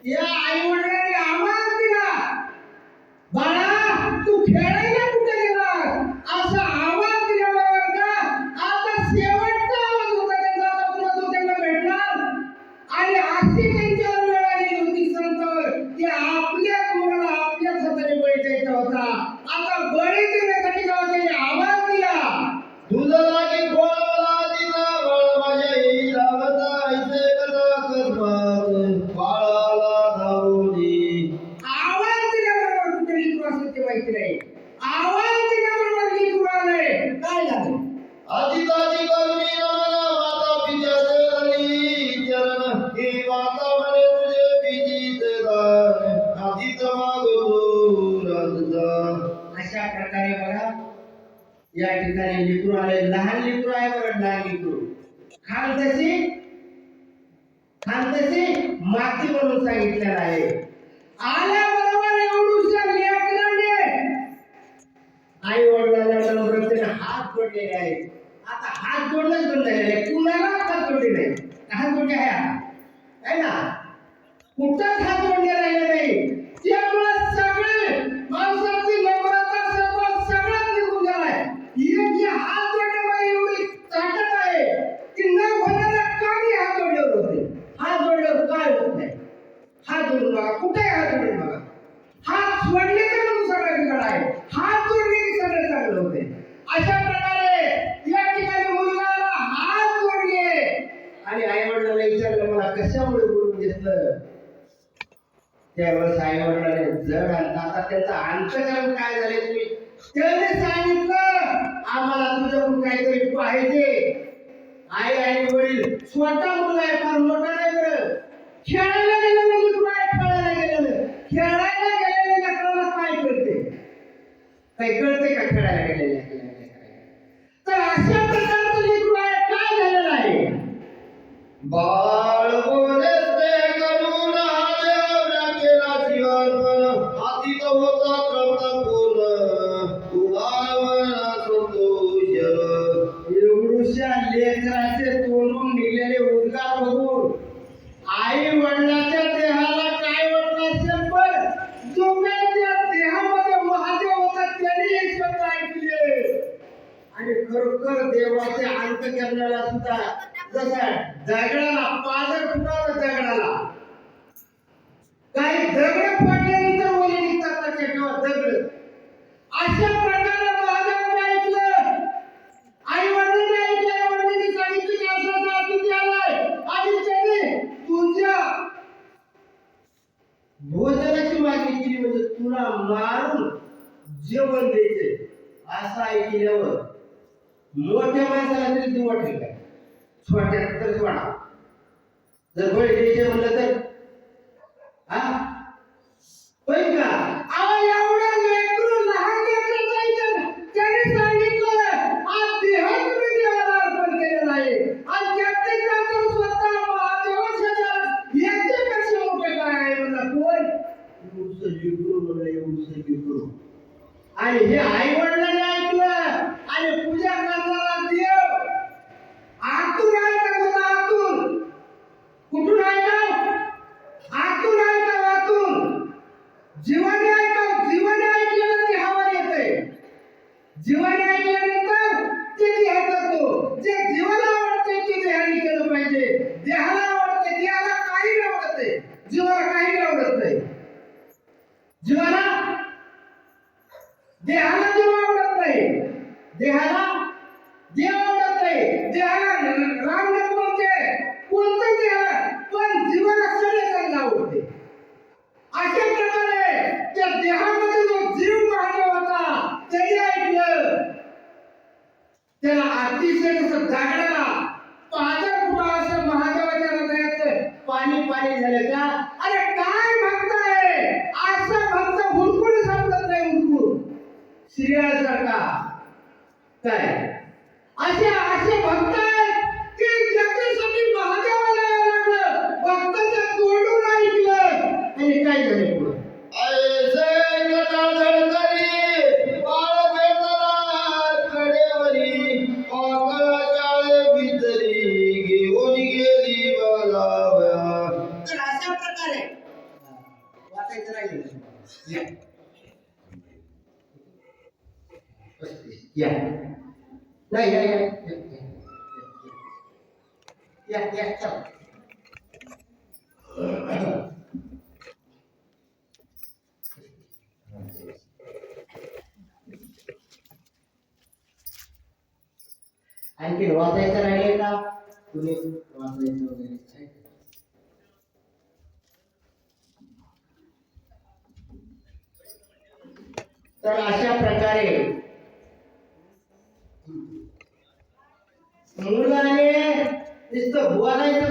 या आई वडिलांनी आवाज दिला, बाळा तू खेळायला कुठे गेला, असा आवाज दिल्यावर का आता शेवटचा आवाज होता त्यांचा, आता पुन्हा तो त्यांना भेटणार. आणि अशी त्यांच्यावर वेळ आली होती संत की आपल्याच मुलाला आपल्याच हाताने बळी द्यायचा होता. आता बळी देण्यासाठी जेव्हा त्यांनी आवाज दिला, तुझा की कोण मला दिला बाळ माझ्या येई लावता ऐसे कथा कर्मात बाळाला धावली. आवाज दिल्याबरोबर कुठे लिखू असं ते माहिती नाही. आवाज दिल्याबरोबर लिखू आलंय. काय झालं? आदिताची करुणी नमन माता पित्याचे धनी चरण हे माता म्हणे तुझे विजित दान आदित मागो राजा. अशा प्रकारे बघा या ठिकाणी लिखू आले. लहान लिखू आहे बरं, लहान लिखू खान तशी माती म्हणून सांगितलेलं आहे. आल्याबरोबर एवढूशा लेकराने आई वडिलांना नम्रतेने हात जोडलेले आहेत. आता हात जोडणंच बंद झालेले आहे. कुणाला हात जोडले नाही. हात जोडले आहे ना, कुठंच हात जोडले राहिले नाही. त्यामुळे सगळे माणसाची नम्रता सर्व सगळ्यात निघून गेलाय. एक हात जोडण्यामध्ये एवढी ताकद आहे की न होणाऱ्या कामी हात जोडले होते. हात जोडल्यावर काय होत नाही. हात जोडून बघा, कुठे हात जोडून बघा. हात सोडले तर म्हणून सगळं बिघड आहे. हात जोडले की सगळं चांगलं होते. अशा प्रकारे या ठिकाणी मुलाला हात जोडले आणि आई वडिलांना विचारलं मला कशामुळे बोलून घेतलं. त्यावेळेस आई वडिलांनी जड आणला. आता त्यांचं अंतकरण काय झाले तुम्ही त्याने सांगितलं आम्हाला तुझ्याकडून काहीतरी पाहिजे. आई आणि वडील स्वतः मुलं आहे, फार मोठा नाही बरं. खेळायला गेलेलं लेकरू आहे, खेळायला गेलेल्या लेकराला काय कळते? काही कळते का खेळायला गेलेल्या तर अशा प्रकारचं लेकरू आहे. काय झालेलं आहे? बाळ बोले ते करून देवना केला जीवन आदित होता क्रमपूर्ण तुला संतोष. एवढ्या लेकराचे तोंडून निघलेले उद्गार बघून आई वडिलाच्या देहाला काय वाटलं असेल, पण जो काही त्या देहामध्ये महादेव होता त्याने हे शब्द ऐकले आणि खरोखर देवाचे अंत करण्याला सुद्धा जसा दगडाला पाजर फुटावं, दगडाला काही दगड पडल्यानंतर ओले निघतात त्याच्या किंवा दगड. अशा प्रकारे महादेवाने ऐकलं, आई वडिलांनी ऐकलं. आई वडिलांनी सांगितलं की असं अतिथी आलाय आणि त्याने तुझ्या भोजनाची मागणी केली, म्हणजे तुला मारून जेवण द्यायचे. असं ऐकल्यावर मोठ्या माणसाला तरी ती वाटेल काय, छोट्यात तर सोडा. जर बळी द्यायचे म्हणलं तर हा पण का एवढ्या लेकरू लहान लेकरू जायचं त्याने सांगितलं आज देह तुम्ही देवाला अर्पण केलेला आहे आणि त्याचे काम स्वतः महादेवाच्या याच्यापेक्षा मोठे काय आहे म्हणलं. कोण? एवढंसं लेकरू म्हणलं, एवढंसं लेकरू. आणि हे आई वडिलांनी ऐकलं आणि पूजा करणारा देव आतून ऐकत होता. आतून कुठून ऐकाव? आतून ऐकाव, आतून जीवाने ऐकाव. जीवाने ऐकल्यानं देहावर येते. जीवाने ऐकल्यानंतर ते देह करतो. जे जीवाला आवडते ते देहाने केलं पाहिजे. देहाला आवडते, देहाला काही नाही आवडते, जीवाला काही नाही आवडत नाही. जीवाला देहाला जीव आवडत नाही, देहाला देव आवडत नाही. देहाला राम न बोलते कोणतं देहाला, पण जीवाला सगळे चांगलं आवडते. अशा प्रकारे त्या देहामध्ये जो जीव महादेव होता त्याने ऐकलं. त्याला अतिशय असं दगडाला पाजर फुटा असं महादेवाच्या हृदयाचं पाणी पाणी झालं का. अरे काय भक्त आहे, असं भक्त हुडकून सापडत नाही. हुडकून सिरियल सारखा काय असे भक्त आहेत की ज्याच्यासाठी महादेवाला यावं लागलं. भक्ताच्या तोंडून ऐकलं आणि काय झालं पुढं. ऐसे कथा धडकरी बाळ भेटला कडेवरी पाकळाच्या भीतरी घेऊन गेली बलाव्या. तर अशा प्रकारे वाचायचं राहिलं नाही. या. 35. या नाही या या या या या चल. आणखी वाचायचं राहिले का तुम्ही वाचायचं वगैरे आहे का? तर अशा प्रकारे मुलाने नुसतं बोलायचं